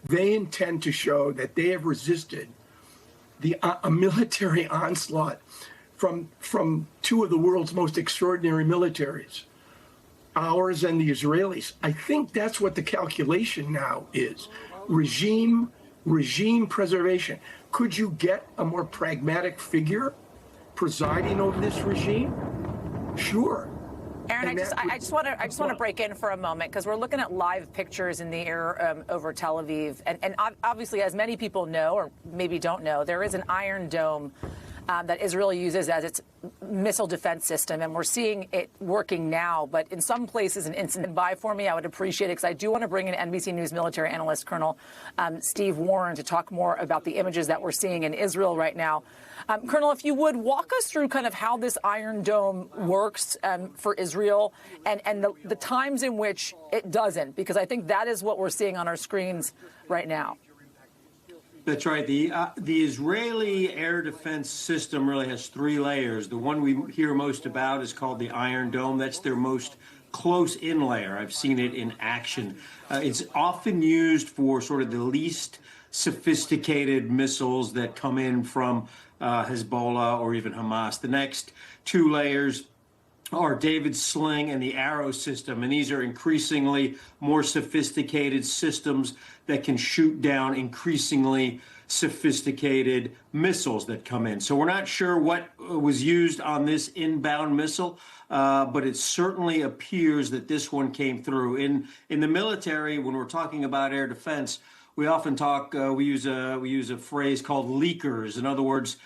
They intend to show that they have resisted a military onslaught from two of the world's most extraordinary militaries, ours and the Israelis. I think that's what the calculation now is. Regime preservation. Could you get a more pragmatic figure presiding over this regime? Sure. Aaron, I just want to break in for a moment because we're looking at live pictures in the air over Tel Aviv, and obviously, as many people know or maybe don't know, there is an Iron Dome that Israel uses as its missile defense system, and we're seeing it working now. But in some places, an incident by for me, I would appreciate it because I do want to bring in NBC News military analyst Colonel Steve Warren to talk more about the images that we're seeing in Israel right now. Colonel, if you would walk us through kind of how this Iron Dome works for Israel and the times in which it doesn't, because I think that is what we're seeing on our screens right now. That's right. The Israeli air defense system really has three layers. The one we hear most about is called the Iron Dome. That's their most close-in layer. I've seen it in action. It's often used for sort of the least sophisticated missiles that come in from Hezbollah or even Hamas. The next two layers are David's Sling and the Arrow system, and these are increasingly more sophisticated systems that can shoot down increasingly sophisticated missiles that come in. So we're not sure what was used on this inbound missile, but it certainly appears that this one came through. In the military, when we're talking about air defense, we often talk, we use a phrase called leakers. In other words,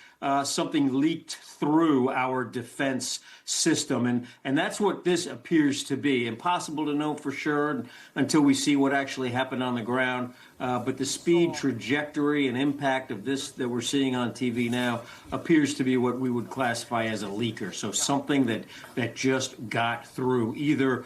something leaked through our defense system. And that's what this appears to be. Impossible to know for sure until we see what actually happened on the ground. But the speed, trajectory, and impact of this that we're seeing on TV now appears to be what we would classify as a leaker. So something that just got through, either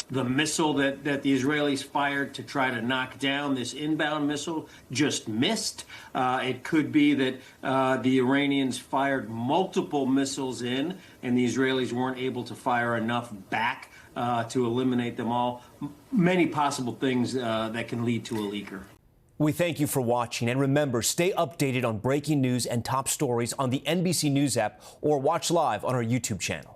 the missile that the Israelis fired to try to knock down this inbound missile just missed. It could be that the Iranians fired multiple missiles in and the Israelis weren't able to fire enough back to eliminate them all. Many possible things that can lead to a leaker. We thank you for watching, and remember, stay updated on breaking news and top stories on the NBC News app or watch live on our YouTube channel.